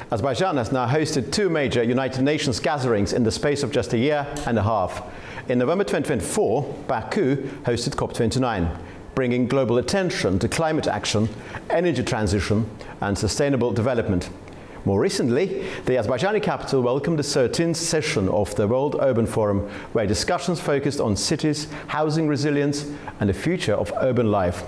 Azerbaijan has now hosted two major United Nations gatherings in the space of just a year and a half. In November 2024, Baku hosted COP29, bringing global attention to climate action, energy transition and sustainable development. More recently, the Azerbaijani capital welcomed the 13th session of the World Urban Forum, where discussions focused on cities, housing resilience and the future of urban life.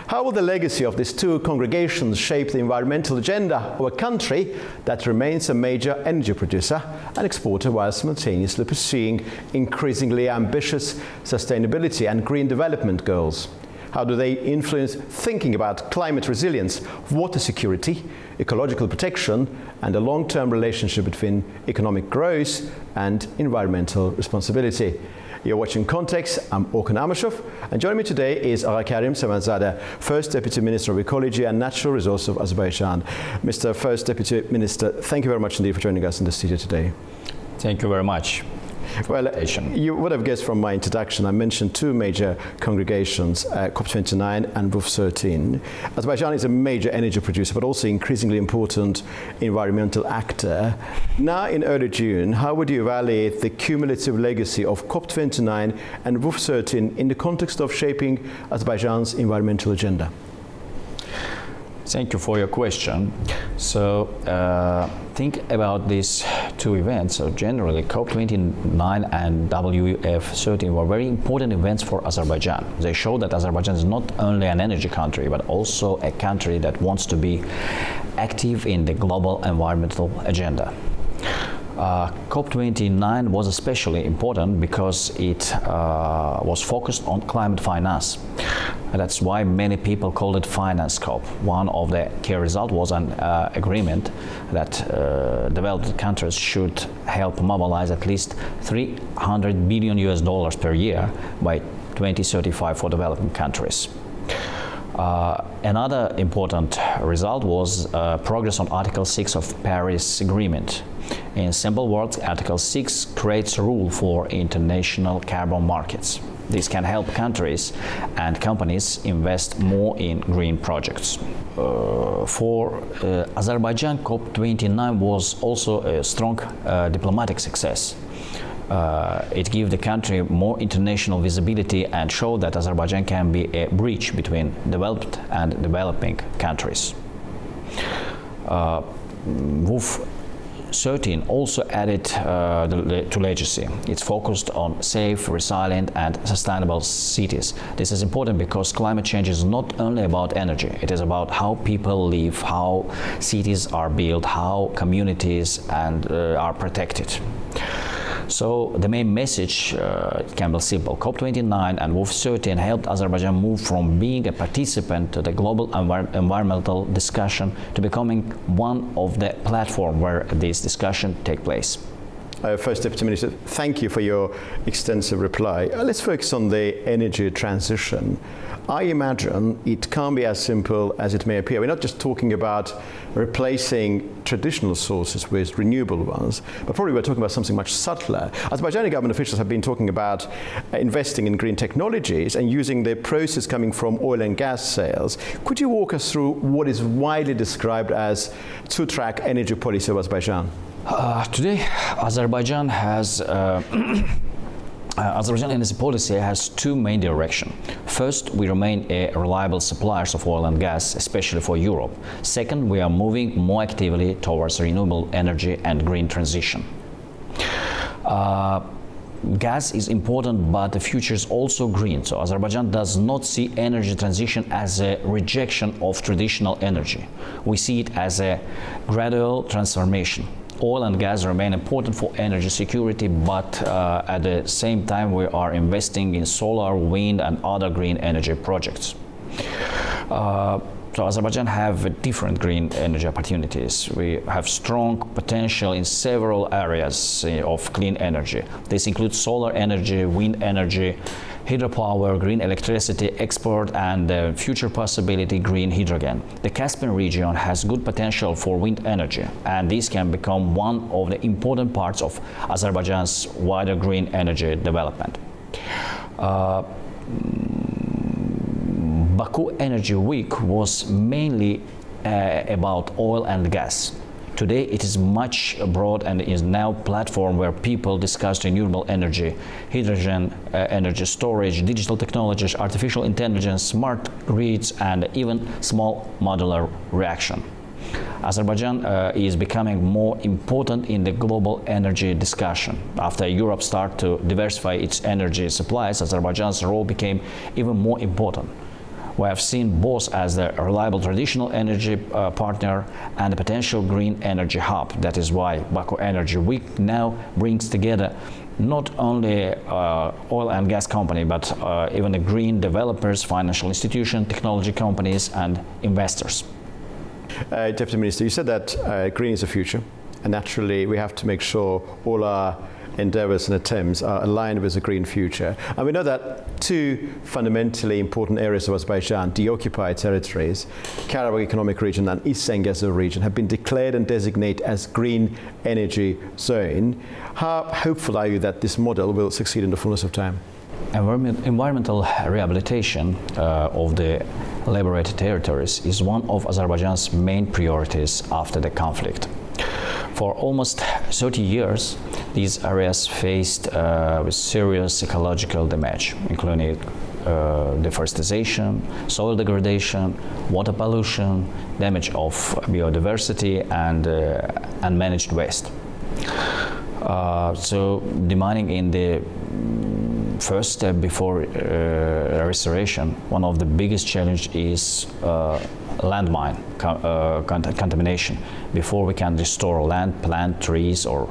How will the legacy of these two congregations shape the environmental agenda of a country that remains a major energy producer and exporter while simultaneously pursuing increasingly ambitious sustainability and green development goals? How do they influence thinking about climate resilience, water security, ecological protection, and a long-term relationship between economic growth and environmental responsibility? You're watching Context. I'm Orkun Amashov, and joining me today is Agakarim Samanzadeh, First Deputy Minister of Ecology and Natural Resources of Azerbaijan. Mr. First Deputy Minister, thank you very much indeed for joining us in the studio today. Thank you very much. Well, you would have guessed from my introduction, I mentioned two major congregations, COP29 and WUF13. Azerbaijan is a major energy producer, but also increasingly important environmental actor. Now, in early June, how would you evaluate the cumulative legacy of COP29 and WUF13 in the context of shaping Azerbaijan's environmental agenda? Thank you for your question. So, think about these two events. So generally, COP29 and WUF13 were very important events for Azerbaijan. They show that Azerbaijan is not only an energy country, but also a country that wants to be active in the global environmental agenda. COP29 was especially important because it was focused on climate finance. And that's why many people called it Finance COP. One of the key results was an agreement that developed countries should help mobilize at least $300 billion per year by 2035 for developing countries. Another important result was progress on Article 6 of Paris Agreement. In simple words, Article 6 creates a rule for international carbon markets. This can help countries and companies invest more in green projects. For Azerbaijan, COP29 was also a strong diplomatic success. It gave the country more international visibility and showed that Azerbaijan can be a bridge between developed and developing countries. WUF13 also added to legacy. It's focused on safe, resilient and sustainable cities. This is important because climate change is not only about energy. It is about how people live, how cities are built, how communities are protected. So the main message can be simple. COP29 and WUF13 helped Azerbaijan move from being a participant to the global environmental discussion to becoming one of the platforms where this discussion takes place. First Deputy Minister, thank you for your extensive reply. Let's focus on the energy transition. I imagine it can't be as simple as it may appear. We're not just talking about replacing traditional sources with renewable ones, but probably we're talking about something much subtler. Azerbaijani government officials have been talking about investing in green technologies and using the process coming from oil and gas sales. Could you walk us through what is widely described as two-track energy policy of Azerbaijan? Today, Azerbaijan energy policy has two main directions. First, we remain a reliable supplier of oil and gas, especially for Europe. Second, we are moving more actively towards renewable energy and green transition. Gas is important, but the future is also green. So Azerbaijan does not see energy transition as a rejection of traditional energy. We see it as a gradual transformation. Oil and gas remain important for energy security, but at the same time we are investing in solar, wind and other green energy projects. So Azerbaijan have different green energy opportunities. We have strong potential in several areas of clean energy. This includes solar energy, wind energy, hydropower, green electricity export, and future possibility green hydrogen. The Caspian region has good potential for wind energy, and this can become one of the important parts of Azerbaijan's wider green energy development. Baku Energy Week was mainly about oil and gas. Today it is much broad and is now a platform where people discuss renewable energy, hydrogen energy storage, digital technologies, artificial intelligence, smart grids, and even small modular reaction. Azerbaijan is becoming more important in the global energy discussion. After Europe started to diversify its energy supplies, Azerbaijan's role became even more important. We have seen both as a reliable traditional energy partner and a potential green energy hub. That is why Baku Energy Week now brings together not only oil and gas company, but even the green developers, financial institutions, technology companies, and investors. Deputy Minister, you said that green is the future, and naturally we have to make sure all our endeavours and attempts are aligned with the green future. And we know that two fundamentally important areas of Azerbaijan, the occupied territories, Karabakh Economic Region and East Zangezur region, have been declared and designated as green energy zone. How hopeful are you that this model will succeed in the fullness of time? Environmental rehabilitation of the liberated territories is one of Azerbaijan's main priorities after the conflict. For almost 30 years, these areas faced with serious ecological damage, including deforestation, soil degradation, water pollution, damage of biodiversity, and unmanaged waste. So the mining in the first step before restoration, one of the biggest challenges is landmine contamination. Before we can restore land, plant trees, or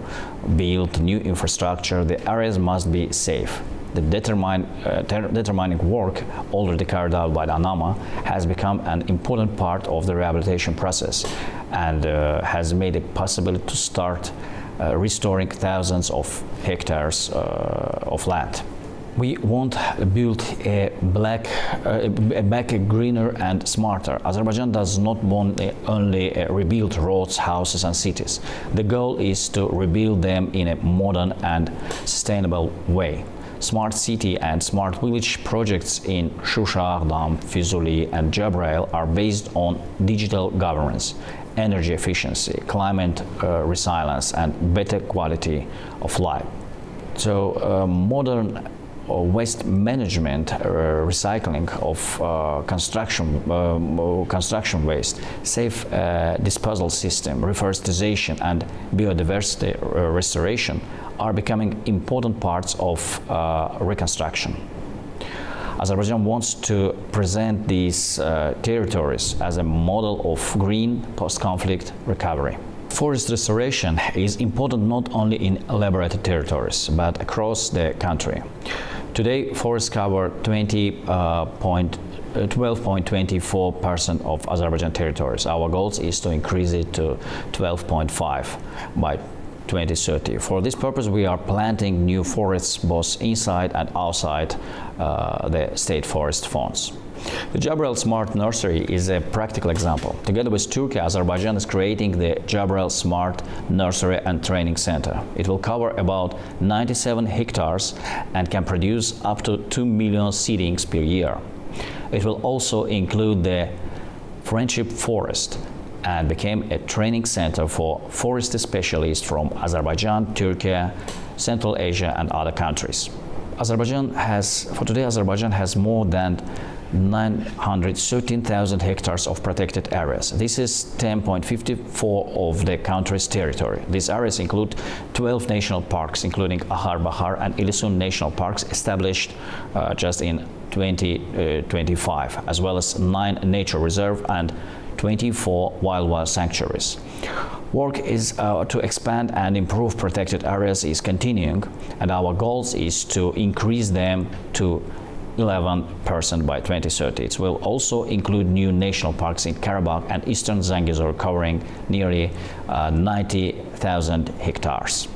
build new infrastructure, the areas must be safe. The determining work already carried out by the AnewZ has become an important part of the rehabilitation process and has made it possible to start restoring thousands of hectares of land. We want to build back greener and smarter. Azerbaijan does not want only rebuild roads, houses, and cities. The goal is to rebuild them in a modern and sustainable way. Smart city and smart village projects in Shusha, Dam, Fizuli, and Jabrail are based on digital governance, energy efficiency, climate resilience, and better quality of life. So modern waste management, recycling of construction waste, safe disposal system, reforestation, and biodiversity restoration are becoming important parts of reconstruction. Azerbaijan wants to present these territories as a model of green post-conflict recovery. Forest restoration is important not only in liberated territories, but across the country. Today, forests cover 12.24% of Azerbaijan territories. Our goal is to increase it to 12.5% by 2030. For this purpose, we are planting new forests both inside and outside the state forest funds. The Jabrail Smart Nursery is a practical example. Together with Turkey, Azerbaijan is creating the Jabrail Smart Nursery and Training Center. It will cover about 97 hectares and can produce up to 2 million seedlings per year. It will also include the Friendship Forest and became a training center for forest specialists from Azerbaijan, Turkey, Central Asia, and other countries. Azerbaijan has more than 913,000 hectares of protected areas. This is 10.54% of the country's territory. These areas include 12 national parks, including Ahar Bahar and Ilisun national parks, established just in 2025, as well as 9 nature reserves and 24 wildlife sanctuaries. Work is to expand and improve protected areas is continuing, and our goal is to increase them to 11% by 2030. It will also include new national parks in Karabakh and Eastern Zangezur, covering nearly 90,000 hectares.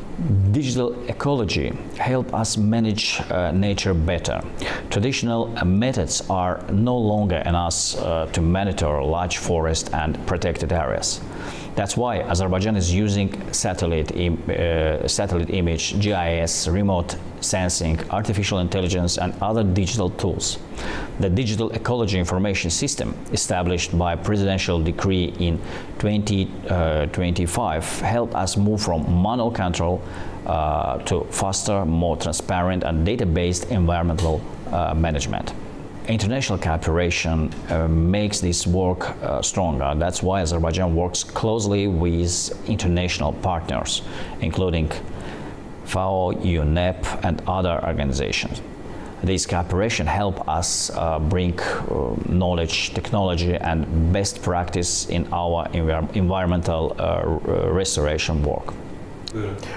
Digital ecology help us manage nature better. Traditional methods are no longer enough to monitor large forests and protected areas. That's why Azerbaijan is using satellite image, GIS, remote sensing, artificial intelligence, and other digital tools. The Digital Ecology Information System, established by presidential decree in 2025, helped us move from manual control to faster, more transparent, and data-based environmental management. International cooperation makes this work stronger. That's why Azerbaijan works closely with international partners, including FAO, UNEP, and other organizations. This cooperation helps us bring knowledge, technology, and best practice in our environmental restoration work.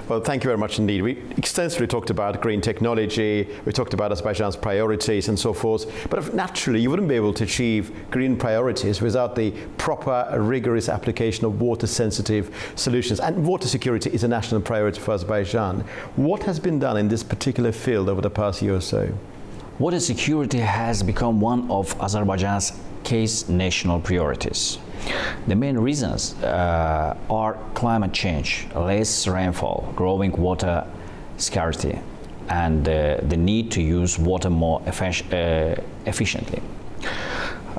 Well, thank you very much indeed. We extensively talked about green technology, we talked about Azerbaijan's priorities and so forth, but naturally you wouldn't be able to achieve green priorities without the proper, rigorous application of water-sensitive solutions. And water security is a national priority for Azerbaijan. What has been done in this particular field over the past year or so? Water security has become one of Azerbaijan's key national priorities. The main reasons are climate change, less rainfall, growing water scarcity, and the need to use water more efficiently.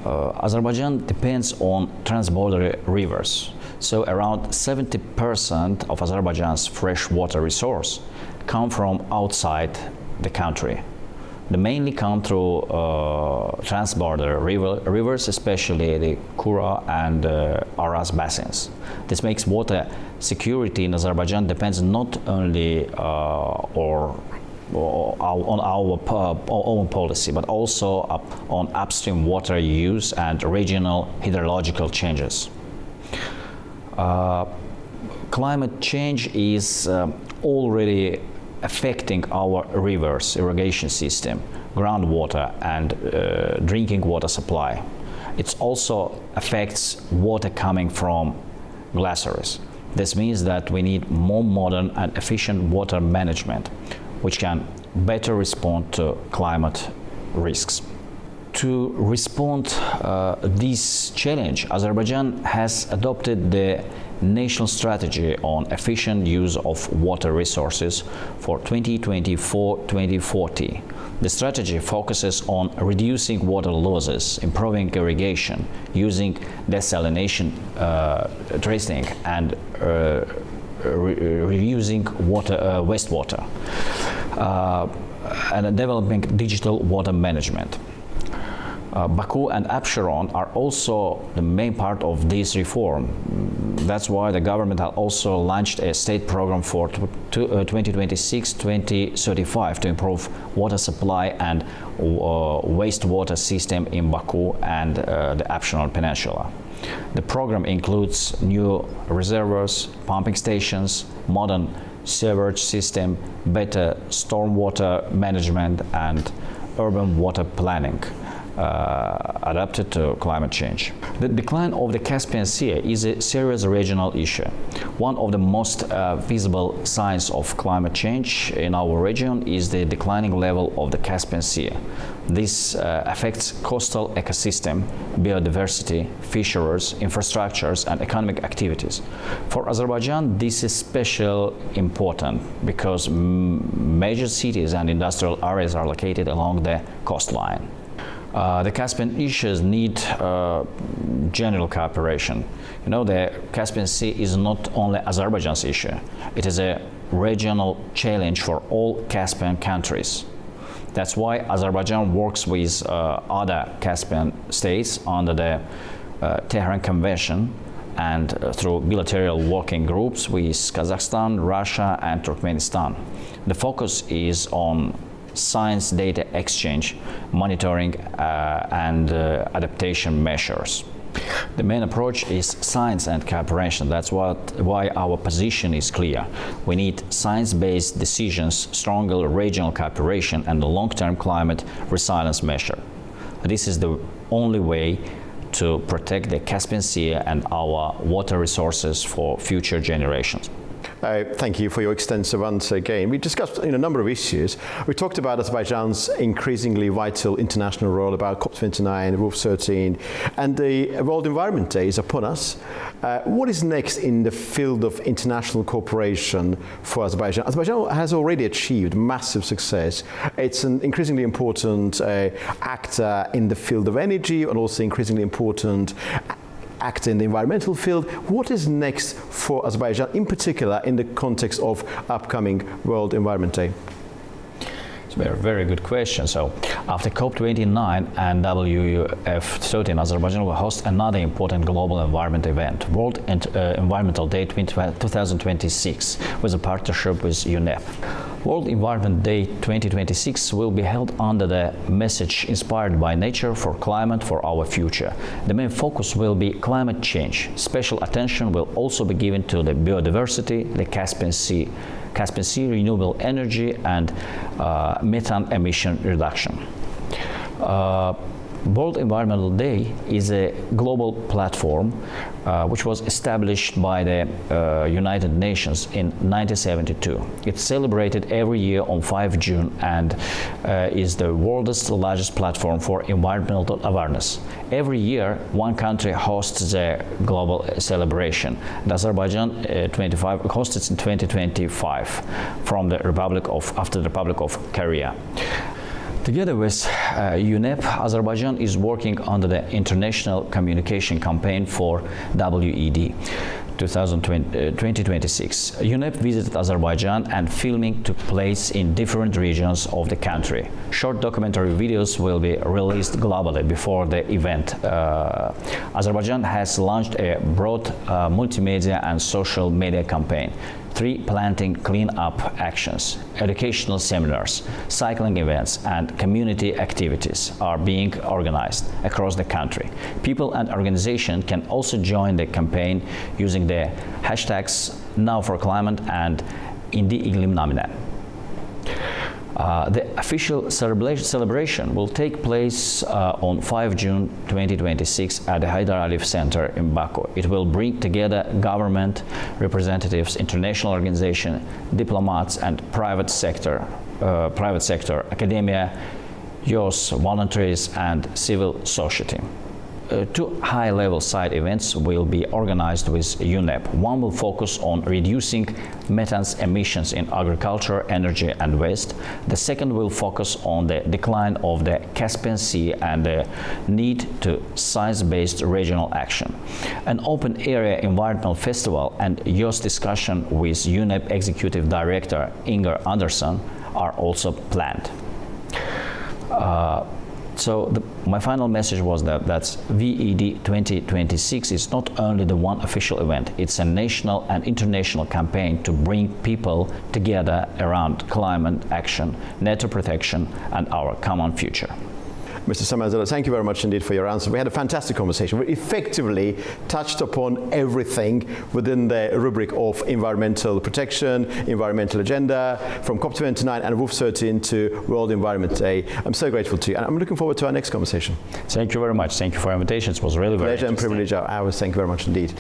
Azerbaijan depends on transborder rivers, so around 70% of Azerbaijan's fresh water resource come from outside the country. They mainly come through transborder rivers, especially the Kura and Aras basins. This makes water security in Azerbaijan depends not only on our own policy, but also on upstream water use and regional hydrological changes. Climate change is already affecting our rivers, irrigation system, groundwater, and drinking water supply. It also affects water coming from glaciers. This means that we need more modern and efficient water management, which can better respond to climate risks. To respond this challenge, Azerbaijan has adopted the national strategy on efficient use of water resources for 2024-2040. The strategy focuses on reducing water losses, improving irrigation, using desalination treating, and reusing wastewater, and developing digital water management. Baku and Absheron are also the main part of this reform. That's why the government has also launched a state program for 2026-2035 to improve water supply and wastewater system in Baku and the Absheron Peninsula. The program includes new reservoirs, pumping stations, modern sewage system, better stormwater management, and urban water planning. Adapted to climate change. The decline of the Caspian Sea is a serious regional issue. One of the most visible signs of climate change in our region is the declining level of the Caspian Sea. This affects coastal ecosystem, biodiversity, fisheries, infrastructures, and economic activities. For Azerbaijan, this is especially important because major cities and industrial areas are located along the coastline. The Caspian issues need general cooperation. You know, the Caspian Sea is not only Azerbaijan's issue. It is a regional challenge for all Caspian countries. That's why Azerbaijan works with other Caspian states under the Tehran Convention and through bilateral working groups with Kazakhstan, Russia, and Turkmenistan. The focus is on science data exchange, monitoring, and adaptation measures. The main approach is science and cooperation. That's why our position is clear. We need science-based decisions, stronger regional cooperation, and a long-term climate resilience measure. This is the only way to protect the Caspian Sea and our water resources for future generations. Thank you for your extensive answer again. We discussed a number of issues. We talked about Azerbaijan's increasingly vital international role, about COP29, WUF13, and the World Environment Day is upon us. What is next in the field of international cooperation for Azerbaijan? Azerbaijan has already achieved massive success. It's an increasingly important actor in the field of energy and also increasingly important actor in the environmental field. What is next for Azerbaijan, in particular in the context of upcoming World Environment Day? It's a very good question. So after COP29 and WUF13, Azerbaijan will host another important global environment event, World Environmental Day 2026, with a partnership with UNEP. World Environment Day 2026 will be held under the message inspired by nature for climate for our future. The main focus will be climate change. Special attention will also be given to the biodiversity, the Caspian Sea, renewable energy, and methane emission reduction. World Environmental Day is a global platform which was established by the United Nations in 1972. It's celebrated every year on 5 June and is the world's largest platform for environmental awareness. Every year, one country hosts the global celebration. And Azerbaijan hosts it in 2025 from the after the Republic of Korea. Together with UNEP, Azerbaijan is working under the International Communication Campaign for WED 2026. UNEP visited Azerbaijan and filming took place in different regions of the country. Short documentary videos will be released globally before the event. Azerbaijan has launched a broad multimedia and social media campaign. 3 planting clean-up actions, educational seminars, cycling events, and community activities are being organized across the country. People and organizations can also join the campaign using the hashtags #NowForClimate and Indi İklim Namine. The official celebration will take place on 5 June 2026 at the Haydar Aliyev Center in Baku. It will bring together government representatives, international organizations, diplomats, and private sector, academia, youth, volunteers, and civil society. 2 high-level side events will be organized with UNEP. One will focus on reducing methane emissions in agriculture, energy, and waste. The second will focus on the decline of the Caspian Sea and the need to science-based regional action. An open-area environmental festival and youth discussion with UNEP Executive Director Inger Andersson are also planned. So my final message was that WED 2026 is not only the one official event, it's a national and international campaign to bring people together around climate action, nature protection, and our common future. Mr. Samazala, thank you very much indeed for your answer. We had a fantastic conversation. We effectively touched upon everything within the rubric of environmental protection, environmental agenda, from COP29 and WUF13 to World Environment Day. I'm so grateful to you, and I'm looking forward to our next conversation. Thank you very much. Thank you for your invitation. It was really very pleasure and privilege ours. Thank you very much indeed.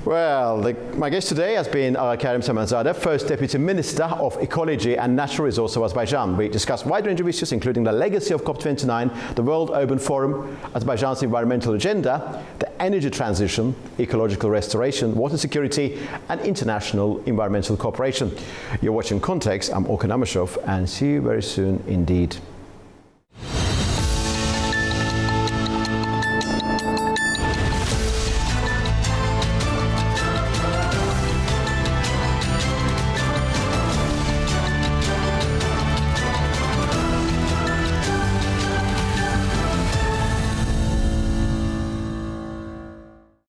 Well, my guest today has been Karim Samanzadeh, First Deputy Minister of Ecology and Natural Resources of Azerbaijan. We discussed a wide range of issues, including the legacy of COP29, the World Urban Forum, Azerbaijan's environmental agenda, the energy transition, ecological restoration, water security, and international environmental cooperation. You're watching Context. I'm Orkan Amashov, and see you very soon indeed.